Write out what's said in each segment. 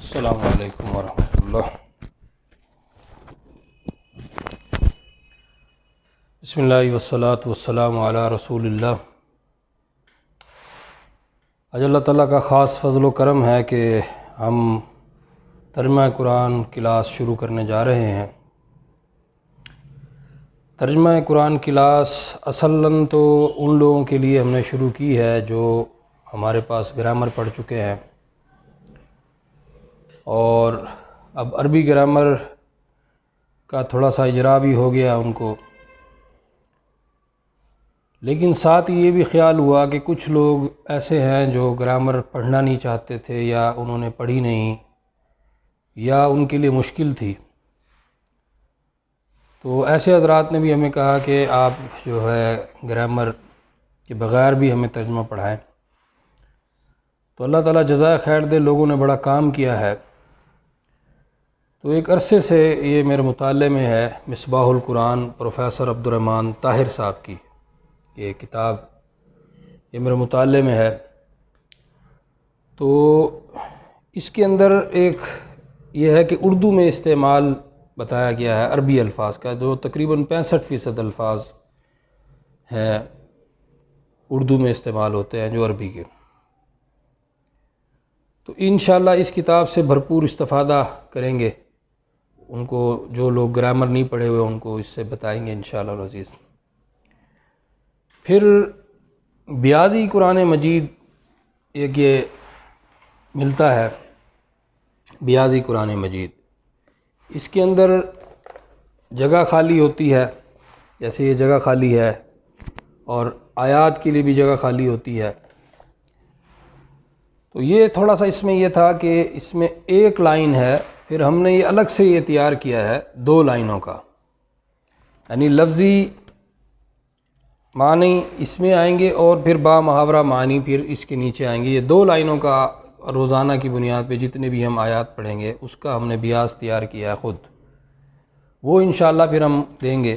السلام علیکم ورحمۃ اللہ۔ بسم اللہ والصلاۃ والسلام علی رسول اللہ۔ آج اللہ تعالیٰ کا خاص فضل و کرم ہے کہ ہم ترجمہ قرآن کلاس شروع کرنے جا رہے ہیں۔ ترجمہ قرآن کلاس اصلاً تو ان لوگوں کے لیے ہم نے شروع کی ہے جو ہمارے پاس گرامر پڑھ چکے ہیں، اور اب عربی گرامر کا تھوڑا سا اجرا بھی ہو گیا ان کو، لیکن ساتھ یہ بھی خیال ہوا کہ کچھ لوگ ایسے ہیں جو گرامر پڑھنا نہیں چاہتے تھے، یا انہوں نے پڑھی نہیں، یا ان کے لیے مشکل تھی۔ تو ایسے حضرات نے بھی ہمیں کہا کہ آپ جو ہے گرامر کے بغیر بھی ہمیں ترجمہ پڑھائیں۔ تو اللہ تعالیٰ جزائے خیر دے، لوگوں نے بڑا کام کیا ہے۔ تو ایک عرصے سے یہ میرے مطالعے میں ہے مصباح القرآن پروفیسر عبدالرحمن طاہر صاحب کی یہ کتاب، یہ میرے مطالعے میں ہے۔ تو اس کے اندر ایک یہ ہے کہ اردو میں استعمال بتایا گیا ہے عربی الفاظ کا، جو تقریباً 65% الفاظ ہیں اردو میں استعمال ہوتے ہیں جو عربی کے۔ تو انشاءاللہ اس کتاب سے بھرپور استفادہ کریں گے، ان کو جو لوگ گرامر نہیں پڑھے ہوئے ان کو اس سے بتائیں گے انشاءاللہ العزیز۔ پھر بیاضی قرآن مجید ایک یہ ملتا ہے، بیاضی قرآن مجید، اس کے اندر جگہ خالی ہوتی ہے، جیسے یہ جگہ خالی ہے، اور آیات کے لیے بھی جگہ خالی ہوتی ہے۔ تو یہ تھوڑا سا اس میں یہ تھا کہ اس میں ایک لائن ہے، پھر ہم نے یہ الگ سے یہ تیار کیا ہے 2 لائنوں کا، یعنی لفظی معنی اس میں آئیں گے اور پھر با محاورہ معنی پھر اس کے نیچے آئیں گے۔ یہ 2 لائنوں کا روزانہ کی بنیاد پہ جتنے بھی ہم آیات پڑھیں گے اس کا ہم نے بیاض تیار کیا ہے خود، وہ انشاءاللہ پھر ہم دیں گے۔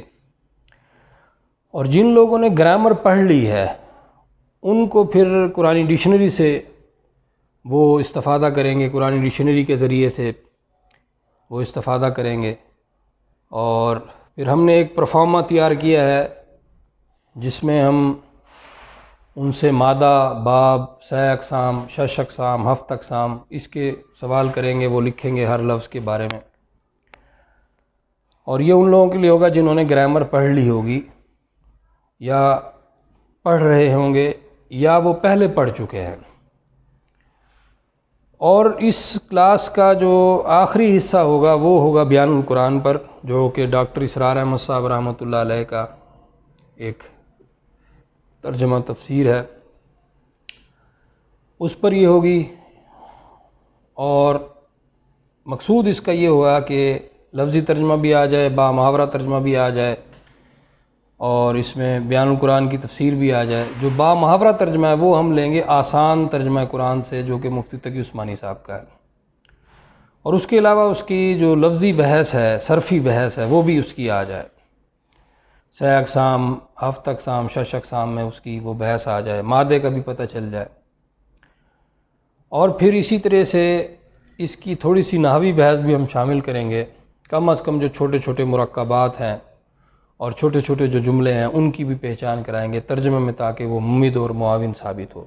اور جن لوگوں نے گرامر پڑھ لی ہے ان کو پھر قرآن ڈکشنری سے وہ استفادہ کریں گے، قرآن ڈکشنری کے ذریعے سے وہ استفادہ کریں گے۔ اور پھر ہم نے ایک پرفارما تیار کیا ہے جس میں ہم ان سے مادہ، باب، 6 اقسام، 6 اقسام، 7 اقسام اس کے سوال کریں گے، وہ لکھیں گے ہر لفظ کے بارے میں۔ اور یہ ان لوگوں کے لیے ہوگا جنہوں نے گرامر پڑھ لی ہوگی، یا پڑھ رہے ہوں گے، یا وہ پہلے پڑھ چکے ہیں۔ اور اس کلاس کا جو آخری حصہ ہوگا وہ ہوگا بیان القرآن پر، جو کہ ڈاکٹر اسرار احمد صاحب رحمۃ اللہ علیہ کا ایک ترجمہ تفسیر ہے، اس پر یہ ہوگی۔ اور مقصود اس کا یہ ہوا کہ لفظی ترجمہ بھی آ جائے، با محاورہ ترجمہ بھی آ جائے، اور اس میں بیان القرآن کی تفسیر بھی آ جائے۔ جو با محاورہ ترجمہ ہے وہ ہم لیں گے آسان ترجمہ قرآن سے، جو کہ مفتی تقی عثمانی صاحب کا ہے۔ اور اس کے علاوہ اس کی جو لفظی بحث ہے، صرفی بحث ہے، وہ بھی اس کی آ جائے، 6 اقسام، 7 اقسام، 6 اقسام میں اس کی وہ بحث آ جائے، مادے کا بھی پتہ چل جائے۔ اور پھر اسی طرح سے اس کی تھوڑی سی نحوی بحث بھی ہم شامل کریں گے، کم از کم جو چھوٹے چھوٹے مرکبات ہیں اور چھوٹے چھوٹے جو جملے ہیں ان کی بھی پہچان کرائیں گے ترجمے میں، تاکہ وہ ممد اور معاون ثابت ہو۔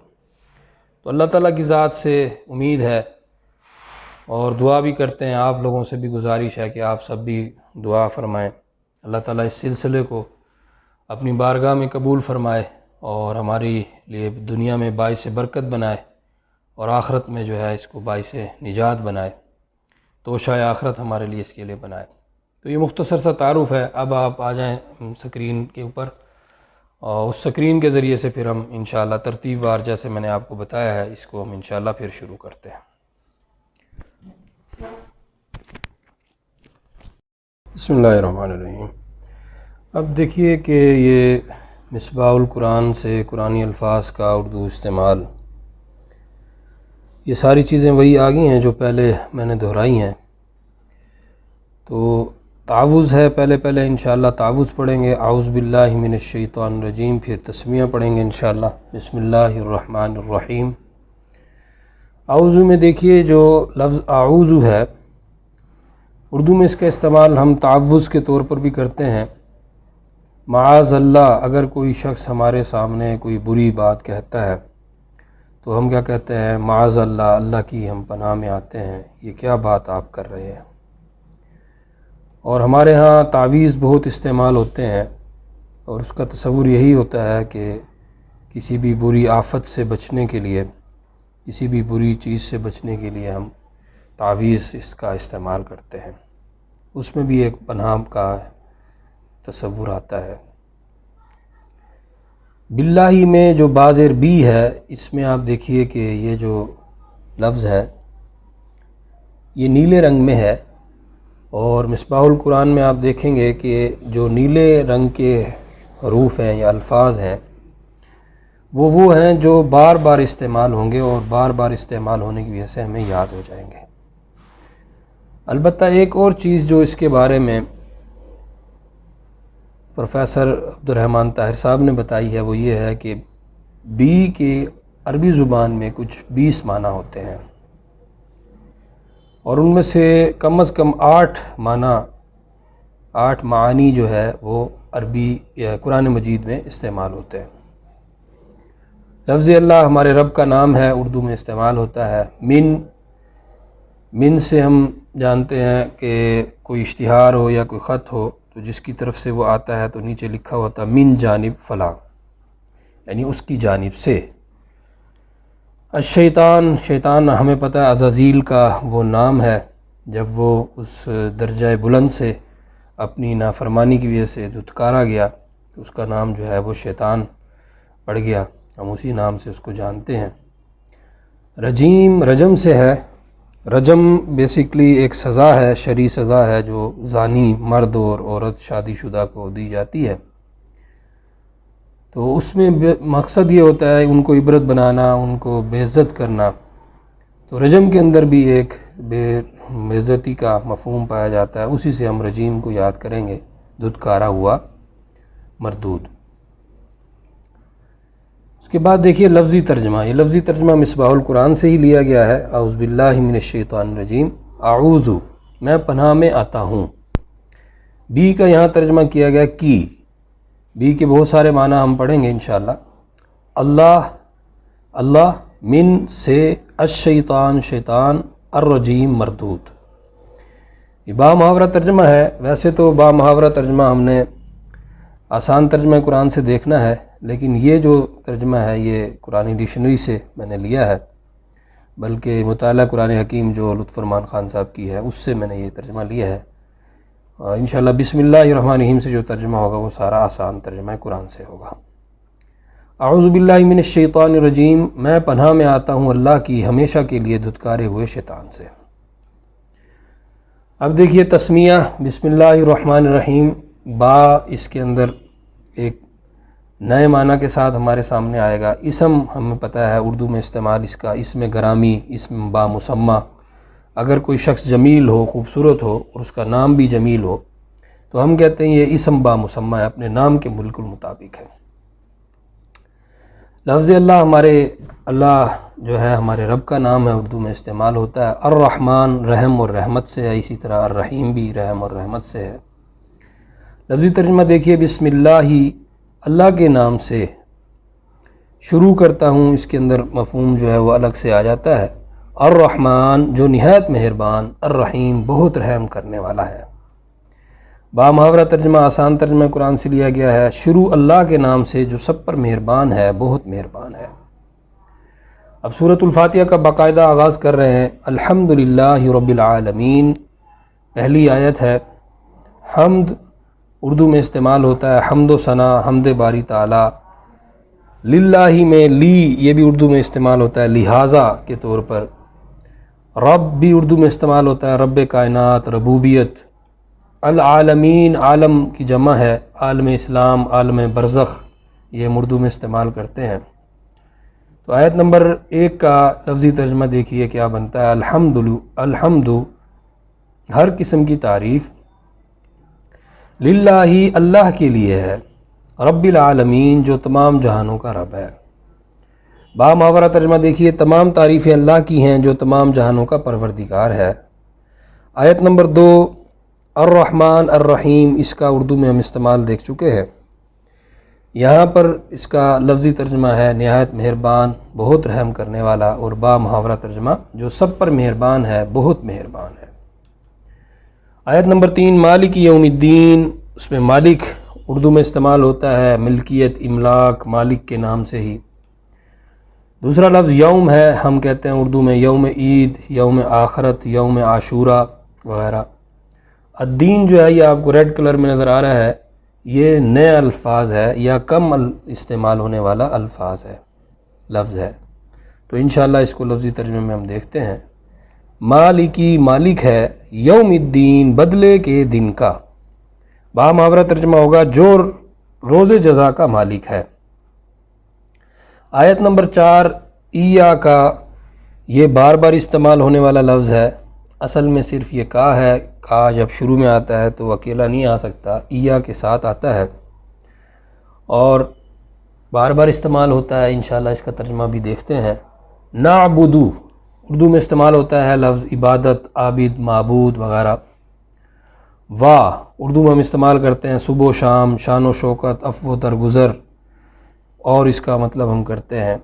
تو اللہ تعالیٰ کی ذات سے امید ہے، اور دعا بھی کرتے ہیں، آپ لوگوں سے بھی گزارش ہے کہ آپ سب بھی دعا فرمائیں، اللہ تعالیٰ اس سلسلے کو اپنی بارگاہ میں قبول فرمائے، اور ہماری لیے دنیا میں باعث برکت بنائے، اور آخرت میں جو ہے اس کو باعث نجات بنائے، توشہ آخرت ہمارے لیے اس کے لیے بنائے۔ تو یہ مختصر سا تعارف ہے۔ اب آپ آ جائیں سکرین کے اوپر، اور اس سکرین کے ذریعے سے پھر ہم انشاءاللہ ترتیب وار جیسے میں نے آپ کو بتایا ہے اس کو ہم انشاءاللہ پھر شروع کرتے ہیں۔ بسم اللہ الرحمن الرحیم۔ اب دیکھیے کہ یہ مصباح القرآن سے قرآنی الفاظ کا اردو استعمال، یہ ساری چیزیں وہی آ گئی ہیں جو پہلے میں نے دہرائی ہیں۔ تو تعوذ ہے، پہلے انشاءاللہ تعوذ پڑھیں گے، اعوذ باللہ من الشیطان الرجیم، پھر تسمیہ پڑھیں گے انشاءاللہ، بسم اللہ الرحمن الرحیم، اعوذ میں دیکھیے جو لفظ اعوذ ہے، اردو میں اس کا استعمال ہم تعوذ کے طور پر بھی کرتے ہیں۔ معاذ اللہ، اگر کوئی شخص ہمارے سامنے کوئی بری بات کہتا ہے تو ہم کیا کہتے ہیں؟ معاذ اللہ، اللہ کی ہم پناہ میں آتے ہیں، یہ کیا بات آپ کر رہے ہیں۔ اور ہمارے ہاں تعویذ بہت استعمال ہوتے ہیں، اور اس کا تصور یہی ہوتا ہے کہ کسی بھی بری آفت سے بچنے کے لیے، کسی بھی بری چیز سے بچنے کے لیے ہم تعویذ اس کا استعمال کرتے ہیں، اس میں بھی ایک پناہ کا تصور آتا ہے۔ باللہ میں جو بازر بی ہے، اس میں آپ دیکھیے کہ یہ جو لفظ ہے یہ نیلے رنگ میں ہے، اور مصباح القرآن میں آپ دیکھیں گے کہ جو نیلے رنگ کے حروف ہیں یا الفاظ ہیں وہ ہیں جو بار بار استعمال ہوں گے، اور بار بار استعمال ہونے کی وجہ سے ہمیں یاد ہو جائیں گے۔ البتہ ایک اور چیز جو اس کے بارے میں پروفیسر عبد الرحمن طاہر صاحب نے بتائی ہے، وہ یہ ہے کہ بی کے عربی زبان میں کچھ 20 معنی ہوتے ہیں، اور ان میں سے کم از کم 8 معانی جو ہے وہ عربی یا قرآن مجید میں استعمال ہوتے ہیں۔ لفظ اللہ ہمارے رب کا نام ہے، اردو میں استعمال ہوتا ہے۔ من سے ہم جانتے ہیں کہ کوئی اشتہار ہو یا کوئی خط ہو تو جس کی طرف سے وہ آتا ہے تو نیچے لکھا ہوتا ہے من جانب فلاں، یعنی اس کی جانب سے۔ شیطان ہمیں پتہ ہے عزازیل کا وہ نام ہے، جب وہ اس درجہ بلند سے اپنی نافرمانی کی وجہ سے دھتکارا گیا تو اس کا نام جو ہے وہ شیطان پڑ گیا، ہم اسی نام سے اس کو جانتے ہیں۔ رجیم رجم سے ہے، رجم بیسیکلی ایک سزا ہے، شرعی سزا ہے جو زانی مرد اور عورت شادی شدہ کو دی جاتی ہے، تو اس میں مقصد یہ ہوتا ہے ان کو عبرت بنانا، ان کو بے عزت کرنا، تو رجم کے اندر بھی ایک بے عزتی کا مفہوم پایا جاتا ہے، اسی سے ہم رجیم کو یاد کریں گے، دھتکارا ہوا مردود۔ اس کے بعد دیکھیے لفظی ترجمہ، یہ لفظی ترجمہ مصباح القرآن سے ہی لیا گیا ہے۔ اعوذ باللہ من الشیطان الرجیم، اعوذ میں پناہ میں آتا ہوں۔ بی کا یہاں ترجمہ کیا گیا کی، بی کے بہت سارے معنی ہم پڑھیں گے انشاءاللہ۔ اللہ من سے، الشیطان شیطان، الرجیم مردود۔ یہ با محاورہ ترجمہ ہے، ویسے تو با محاورہ ترجمہ ہم نے آسان ترجمہ قرآن سے دیکھنا ہے، لیکن یہ جو ترجمہ ہے یہ قرآن ڈکشنری سے میں نے لیا ہے، بلکہ مطالعہ قرآن حکیم جو لطف فرمان خان صاحب کی ہے اس سے میں نے یہ ترجمہ لیا ہے۔ انشاءاللہ بسم اللہ الرحمن الرحیم سے جو ترجمہ ہوگا وہ سارا آسان ترجمہ قرآن سے ہوگا۔ اعوذ باللہ من الشیطان الرجیم، میں پناہ میں آتا ہوں اللہ کی ہمیشہ کے لیے دھتکارے ہوئے شیطان سے۔ اب دیکھیے تسمیہ، بسم اللہ الرحمن الرحیم، با اس کے اندر ایک نئے معنی کے ساتھ ہمارے سامنے آئے گا۔ اسم ہمیں پتہ ہے اردو میں استعمال اس کا اسم گرامی، اسم با مسمہ، اگر کوئی شخص جمیل ہو، خوبصورت ہو اور اس کا نام بھی جمیل ہو تو ہم کہتے ہیں یہ اسم با مسمہ ہے، اپنے نام کے بالکل مطابق ہے۔ لفظ اللہ جو ہے ہمارے رب کا نام ہے، اردو میں استعمال ہوتا ہے۔ الرحمن رحم اور رحمت سے ہے، اسی طرح الرحیم بھی رحم اور رحمت سے ہے۔ لفظی ترجمہ دیکھیے، بسم اللہ کے نام سے شروع کرتا ہوں، اس کے اندر مفہوم جو ہے وہ الگ سے آ جاتا ہے۔ الرحمن جو نہایت مہربان، الرحیم بہت رحم کرنے والا ہے۔ با محاورہ ترجمہ آسان ترجمہ قرآن سے لیا گیا ہے، شروع اللہ کے نام سے جو سب پر مہربان ہے، بہت مہربان ہے۔ اب سورۃ الفاتحہ کا باقاعدہ آغاز کر رہے ہیں۔ الحمدللہ رب العالمین، پہلی آیت ہے۔ حمد اردو میں استعمال ہوتا ہے حمد و ثنا، حمد باری تعالی۔ للہ میں لی، یہ بھی اردو میں استعمال ہوتا ہے لہٰذا کے طور پر۔ رب بھی اردو میں استعمال ہوتا ہے رب کائنات، ربوبیت۔ العالمین عالم کی جمع ہے، عالم اسلام، عالم برزخ، یہ ہم اردو میں استعمال کرتے ہیں۔ تو آیت نمبر 1 کا لفظی ترجمہ دیکھیے کیا بنتا ہے۔ الحمد ہر قسم کی تعریف، للہ اللہ کے لیے ہے، رب العالمین جو تمام جہانوں کا رب ہے۔ با محاورہ ترجمہ دیکھیے، تمام تعریفیں اللہ کی ہیں جو تمام جہانوں کا پروردگار ہے۔ آیت نمبر 2، الرحمن الرحیم، اس کا اردو میں ہم استعمال دیکھ چکے ہیں۔ یہاں پر اس کا لفظی ترجمہ ہے نہایت مہربان، بہت رحم کرنے والا، اور با محاورہ ترجمہ جو سب پر مہربان ہے، بہت مہربان ہے۔ آیت نمبر 3، مالک یوم الدین، اس میں مالک اردو میں استعمال ہوتا ہے، ملکیت، املاک، مالک کے نام سے ہی۔ دوسرا لفظ یوم ہے، ہم کہتے ہیں اردو میں یوم عید، یوم آخرت، یوم عاشورہ وغیرہ۔ الدین جو ہے یہ آپ کو ریڈ کلر میں نظر آ رہا ہے، یہ نئے الفاظ ہے یا کم استعمال ہونے والا الفاظ ہے، لفظ ہے۔ تو انشاءاللہ اس کو لفظی ترجمے میں ہم دیکھتے ہیں۔ مالکی، مالک ہے، یوم الدین، بدلے کے دن کا۔ با محاورہ ترجمہ ہوگا جو روز جزا کا مالک ہے۔ آیت نمبر 4، ایاکا، یہ بار بار استعمال ہونے والا لفظ ہے، اصل میں صرف یہ کا ہے، کا جب شروع میں آتا ہے تو اکیلا نہیں آ سکتا، ایا کے ساتھ آتا ہے اور بار بار استعمال ہوتا ہے۔ انشاءاللہ اس کا ترجمہ بھی دیکھتے ہیں۔ نعبدو، اردو میں استعمال ہوتا ہے لفظ عبادت، عابد، معبود وغیرہ۔ وا، اردو میں ہم استعمال کرتے ہیں صبح و شام، شان و شوکت، عفو و درگزر، اور اس کا مطلب ہم کرتے ہیں۔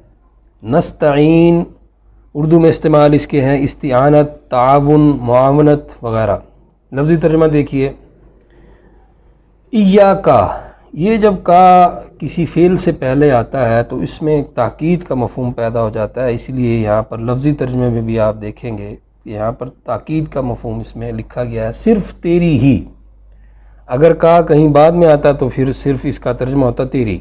نستعین، اردو میں استعمال اس کے ہیں استعانت، تعاون، معاونت وغیرہ۔ لفظی ترجمہ دیکھیے، ایاکا، یہ جب کا کسی فعل سے پہلے آتا ہے تو اس میں ایک تاکید کا مفہوم پیدا ہو جاتا ہے، اس لیے یہاں پر لفظی ترجمے میں بھی آپ دیکھیں گے کہ یہاں پر تاکید کا مفہوم اس میں لکھا گیا ہے، صرف تیری ہی۔ اگر کا کہیں بعد میں آتا تو پھر صرف اس کا ترجمہ ہوتا تیری،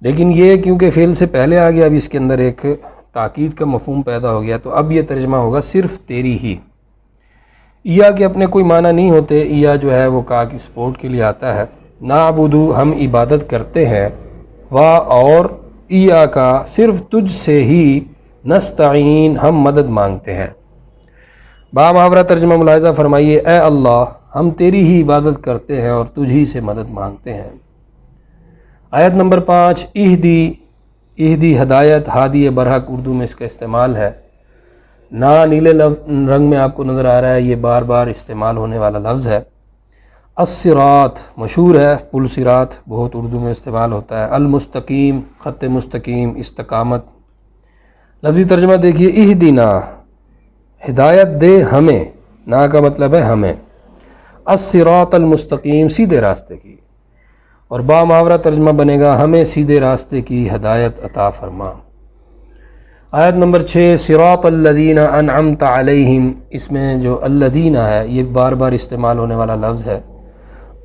لیکن یہ کیونکہ فعل سے پہلے آ گیا، اب اس کے اندر ایک تاکید کا مفہوم پیدا ہو گیا، تو اب یہ ترجمہ ہوگا صرف تیری ہی۔ ایا کے اپنے کوئی معنی نہیں ہوتے، ایا جو ہے وہ کا کی سپورٹ کے لیے آتا ہے۔ نعبدو، ہم عبادت کرتے ہیں، وا اور ایا کا، صرف تجھ سے ہی، نستعین، ہم مدد مانگتے ہیں۔ با محاورہ ترجمہ ملاحظہ فرمائیے، اے اللہ، ہم تیری ہی عبادت کرتے ہیں اور تجھ ہی سے مدد مانگتے ہیں۔ آیت نمبر 5، اہدی، ہدایت، ہادی برحق، اردو میں اس کا استعمال ہے۔ نیلے رنگ میں آپ کو نظر آ رہا ہے، یہ بار بار استعمال ہونے والا لفظ ہے۔ الصراط، مشہور ہے، پل صراط، بہت اردو میں استعمال ہوتا ہے۔ المستقیم، خط مستقیم، استقامت۔ لفظی ترجمہ دیکھیے، اہدنا، ہدایت دے ہمیں، نا کا مطلب ہے ہمیں، الصراط المستقیم، سیدھے راستے کی، اور با محاورہ ترجمہ بنے گا ہمیں سیدھے راستے کی ہدایت عطا فرما۔ آیت نمبر 6، صراط الذین انعمت علیہم، اس میں جو الذین ہے یہ بار بار استعمال ہونے والا لفظ ہے۔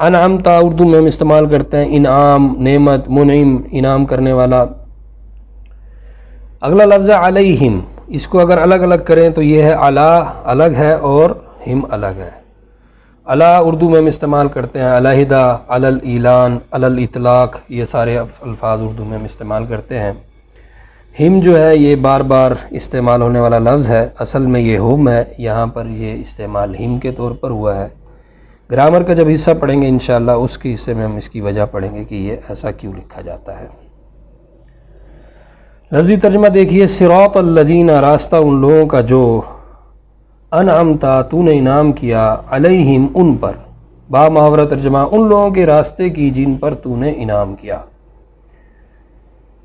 انعمت اردو میں ہم استعمال کرتے ہیں انعام، نعمت، منعم، انعام کرنے والا۔ اگلا لفظ ہے علیہم، اس کو اگر الگ الگ کریں تو یہ ہے علی الگ ہے اور ہم الگ ہے۔ علی اردو میں ہم استعمال کرتے ہیں علیحدہ، علی الاعلان، علی الاطلاق، یہ سارے الفاظ اردو میں ہم استعمال کرتے ہیں۔ ہم جو ہے یہ بار بار استعمال ہونے والا لفظ ہے، اصل میں یہ ہم ہے، یہاں پر یہ استعمال ہم کے طور پر ہوا ہے۔ گرامر کا جب حصہ پڑھیں گے انشاءاللہ اس کے حصے میں ہم اس کی وجہ پڑھیں گے کہ یہ ایسا کیوں لکھا جاتا ہے۔ لفظی ترجمہ دیکھیے، صراط الذین، راستہ ان لوگوں کا جو، انعمتا، تو نے انعام کیا، علیہم، ان پر۔ با محاورہ ترجمہ، ان لوگوں کے راستے کی جن پر تو نے انعام کیا۔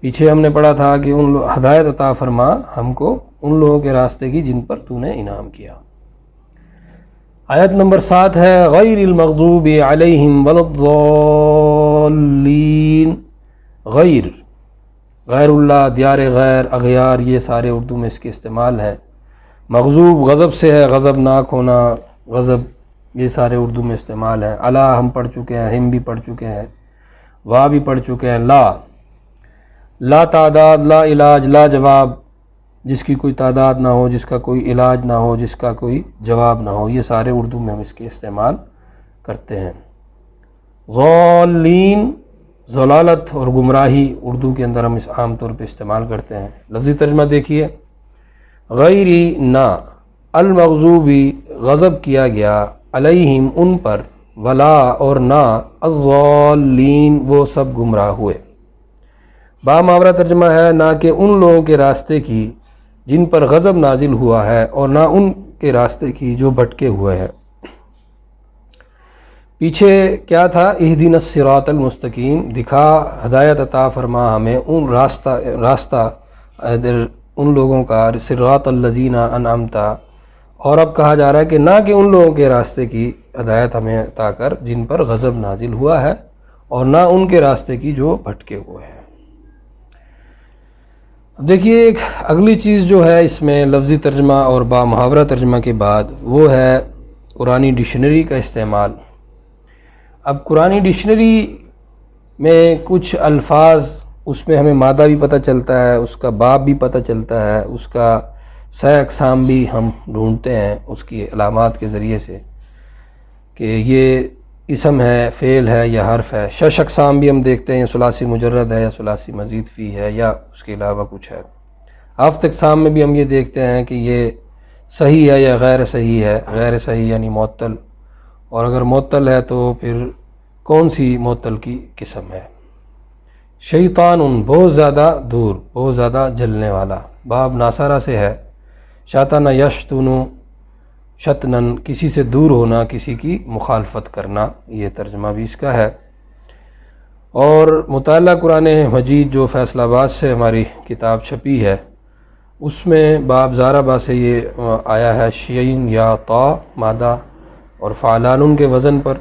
پیچھے ہم نے پڑھا تھا کہ ہدایت عطا فرما ہم کو ان لوگوں کے راستے کی جن پر تو نے انعام کیا۔ آیت نمبر 7 ہے، غیر المغضوب علیہم ولا الضالین۔ غیر اللہ، دیار غیر، اغیار، یہ سارے اردو میں اس کے استعمال ہیں۔ مغضوب غضب سے ہے، غضب ناک ہونا، غضب، یہ سارے اردو میں استعمال ہیں۔ علا ہم پڑھ چکے ہیں، ہم بھی پڑھ چکے ہیں، وا بھی پڑھ چکے ہیں۔ لا تعداد، لا علاج، لا جواب، جس کی کوئی تعداد نہ ہو، جس کا کوئی علاج نہ ہو، جس کا کوئی جواب نہ ہو، یہ سارے اردو میں ہم اس کے استعمال کرتے ہیں۔ ضالین، ضلالت اور گمراہی، اردو کے اندر ہم اس عام طور پہ استعمال کرتے ہیں۔ لفظی ترجمہ دیکھیے، غیری، نہ، المغضوبی، غضب کیا گیا، علیہم، ان پر، ولا اور نہ، الضالین، وہ سب گمراہ ہوئے۔ باماورہ ترجمہ ہے نہ کہ ان لوگوں کے راستے کی جن پر غضب نازل ہوا ہے اور نہ ان کے راستے کی جو بھٹکے ہوئے ہیں۔ پیچھے کیا تھا؟ اہدنا الصراط المستقیم، دکھا ہدایت عطا فرما ہمیں ان راستہ ان لوگوں کا، صراط الذین انعمت، اور اب کہا جا رہا ہے کہ نہ کہ ان لوگوں کے راستے کی ہدایت ہمیں عطا کر جن پر غضب نازل ہوا ہے اور نہ ان کے راستے کی جو بھٹکے ہوئے ہیں۔ اب دیکھیے ایک اگلی چیز جو ہے اس میں لفظی ترجمہ اور با محاورہ ترجمہ کے بعد، وہ ہے قرآنی ڈکشنری کا استعمال۔ اب قرآنی ڈکشنری میں کچھ الفاظ، اس میں ہمیں مادہ بھی پتہ چلتا ہے، اس کا باب بھی پتہ چلتا ہے، اس کا سہ اقسام بھی ہم ڈھونڈتے ہیں اس کی علامات کے ذریعے سے کہ یہ اسم ہے، فعل ہے یا حرف ہے۔ شش اقسام بھی ہم دیکھتے ہیں، ثلاثی مجرد ہے یا ثلاثی مزید فی ہے یا اس کے علاوہ کچھ ہے۔ ہفت اقسام میں بھی ہم یہ دیکھتے ہیں کہ یہ صحیح ہے یا غیر صحیح ہے۔ غیر صحیح یعنی معطل، اور اگر معطل ہے تو پھر کون سی معطل کی قسم ہے۔ شیطان بہت زیادہ دور، بہت زیادہ جلنے والا، باب ناصرہ سے ہے۔ شاطن یشتن شطنن، کسی سے دور ہونا، کسی کی مخالفت کرنا، یہ ترجمہ بھی اس کا ہے۔ اور مطالعہ قرآن مجید جو فیصل آباد سے ہماری کتاب چھپی ہے، اس میں باب زارہ با سے یہ آیا ہے شین یا طا مادہ اور فعلان کے وزن پر،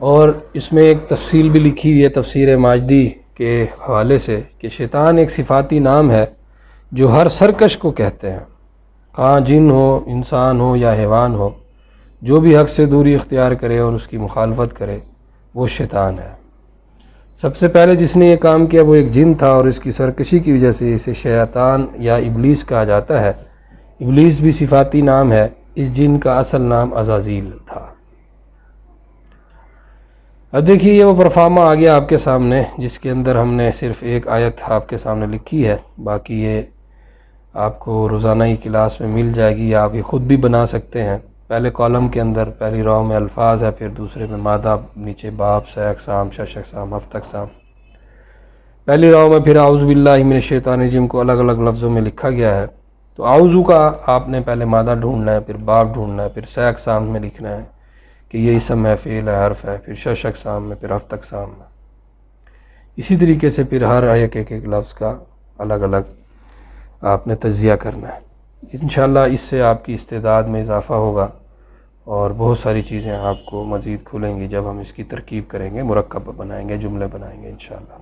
اور اس میں ایک تفصیل بھی لکھی ہوئی ہے تفسیر ماجدی کے حوالے سے کہ شیطان ایک صفاتی نام ہے جو ہر سرکش کو کہتے ہیں، ہاں جن ہو، انسان ہو یا حیوان ہو، جو بھی حق سے دوری اختیار کرے اور اس کی مخالفت کرے وہ شیطان ہے۔ سب سے پہلے جس نے یہ کام کیا وہ ایک جن تھا، اور اس کی سرکشی کی وجہ سے اسے شیطان یا ابلیس کہا جاتا ہے۔ ابلیس بھی صفاتی نام ہے، اس جن کا اصل نام عزازیل تھا۔ اب دیکھیے یہ وہ پرفارما آ گیا آپ کے سامنے، جس کے اندر ہم نے صرف ایک آیت آپ کے سامنے لکھی ہے، باقی یہ آپ کو روزانہ ہی کلاس میں مل جائے گی، یا آپ یہ خود بھی بنا سکتے ہیں۔ پہلے کالم کے اندر پہلی رو میں الفاظ ہے، پھر دوسرے میں مادہ، نیچے باب، سہ اقسام، شش اقسام، ہفت اقسام۔ پہلی رو میں پھر اعوذ باللہ من الشیطان الرجیم کو الگ الگ لفظوں میں لکھا گیا ہے۔ تو اعوذ کا آپ نے پہلے مادہ ڈھونڈنا ہے، پھر باب ڈھونڈنا ہے، پھر سہ اقسام میں لکھنا ہے کہ یہ اسم ہے، فعل ہے، حرف ہے، پھر شش اقسام میں، پھر ہفت اقسام میں۔ اسی طریقے سے پھر ہر ایک لفظ کا الگ الگ آپ نے تجزیہ کرنا ہے۔ انشاءاللہ اس سے آپ کی استعداد میں اضافہ ہوگا اور بہت ساری چیزیں آپ کو مزید کھلیں گی جب ہم اس کی ترکیب کریں گے، مرکب بنائیں گے، جملے بنائیں گے انشاءاللہ۔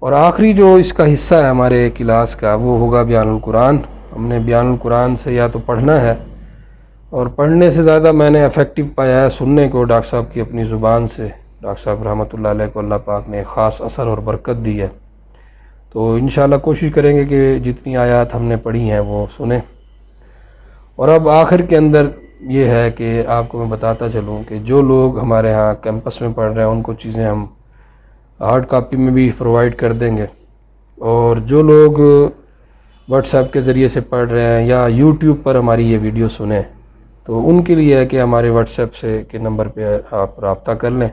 اور آخری جو اس کا حصہ ہے ہمارے کلاس کا، وہ ہوگا بیان القرآن۔ ہم نے بیان القرآن سے یا تو پڑھنا ہے، اور پڑھنے سے زیادہ میں نے افیکٹو پایا ہے سننے کو، ڈاکٹر صاحب کی اپنی زبان سے۔ ڈاکٹر صاحب رحمۃ اللہ علیہ کو اللہ پاک نے خاص اثر اور برکت دی ہے، تو انشاءاللہ کوشش کریں گے کہ جتنی آیات ہم نے پڑھی ہیں وہ سنیں۔ اور اب آخر کے اندر یہ ہے کہ آپ کو میں بتاتا چلوں کہ جو لوگ ہمارے ہاں کیمپس میں پڑھ رہے ہیں ان کو چیزیں ہم ہارڈ کاپی میں بھی پرووائڈ کر دیں گے، اور جو لوگ واٹس ایپ کے ذریعے سے پڑھ رہے ہیں یا یوٹیوب پر ہماری یہ ویڈیو سنیں، تو ان کے لیے ہے کہ ہمارے واٹس ایپ سے کے نمبر پہ آپ رابطہ کر لیں،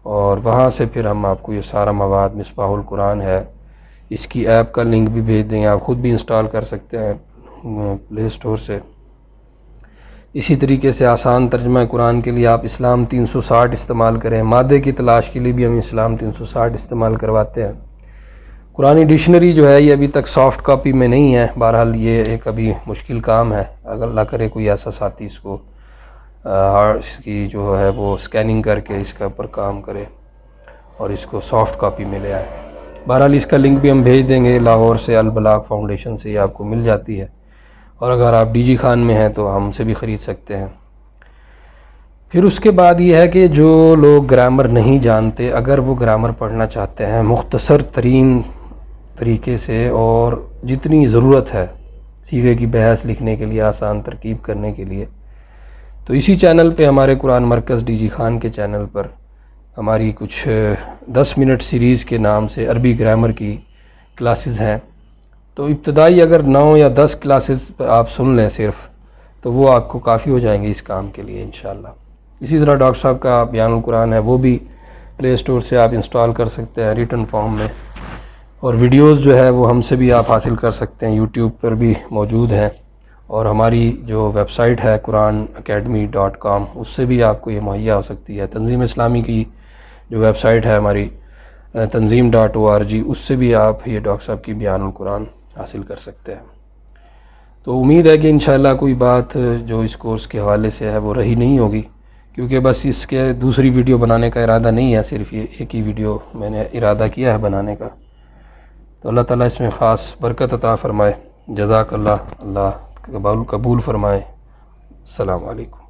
اور وہاں سے پھر ہم آپ کو یہ سارا مواد، مصباح القرآن ہے، اس کی ایپ کا لنک بھی بھیج دیں گے، آپ خود بھی انسٹال کر سکتے ہیں پلے اسٹور سے۔ اسی طریقے سے آسان ترجمہ قرآن کے لیے آپ اسلام 360 استعمال کریں، مادے کی تلاش کے لیے بھی ہم اسلام 360 استعمال کرواتے ہیں۔ قرآنی ڈکشنری جو ہے یہ ابھی تک سافٹ کاپی میں نہیں ہے، بہرحال یہ ایک ابھی مشکل کام ہے، اگر اللہ کرے کوئی ایسا ساتھی اس کو اس کی جو ہے وہ اسکیننگ کر کے اس کے اوپر کام کرے اور اس کو سافٹ کاپی میں لے آئے۔ بہرحال اس کا لنک بھی ہم بھیج دیں گے، لاہور سے البلاغ فاؤنڈیشن سے یہ آپ کو مل جاتی ہے، اور اگر آپ ڈی جی خان میں ہیں تو ہم سے بھی خرید سکتے ہیں۔ پھر اس کے بعد یہ ہے کہ جو لوگ گرامر نہیں جانتے، اگر وہ گرامر پڑھنا چاہتے ہیں مختصر ترین طریقے سے اور جتنی ضرورت ہے صیغے کی بحث لکھنے کے لیے، آسان ترکیب کرنے کے لیے، تو اسی چینل پہ ہمارے قرآن مرکز ڈی جی خان کے چینل پر ہماری کچھ 10 منٹ سیریز کے نام سے عربی گرامر کی کلاسز ہیں۔ تو ابتدائی اگر 9 یا 10 کلاسز آپ سن لیں صرف، تو وہ آپ کو کافی ہو جائیں گے اس کام کے لیے انشاءاللہ۔ اسی طرح ڈاکٹر صاحب کا بیان القرآن ہے، وہ بھی پلے اسٹور سے آپ انسٹال کر سکتے ہیں ریٹن فارم میں، اور ویڈیوز جو ہے وہ ہم سے بھی آپ حاصل کر سکتے ہیں، یوٹیوب پر بھی موجود ہیں، اور ہماری جو ویب سائٹ ہے QuranAcademy.com اس سے بھی آپ کو یہ مہیا ہو سکتی ہے۔ تنظیم اسلامی کی جو ویب سائٹ ہے ہماری tanzeem.org، اس سے بھی آپ یہ ڈاکٹر صاحب کی بیان القرآن حاصل کر سکتے ہیں۔ تو امید ہے کہ انشاءاللہ کوئی بات جو اس کورس کے حوالے سے ہے وہ رہی نہیں ہوگی، کیونکہ بس اس کے دوسری ویڈیو بنانے کا ارادہ نہیں ہے، صرف یہ ایک ہی ویڈیو میں نے ارادہ کیا ہے بنانے کا۔ تو اللہ تعالیٰ اس میں خاص برکت عطا فرمائے۔ جزاک اللہ، اللہ قبول فرمائے۔ السلام علیکم۔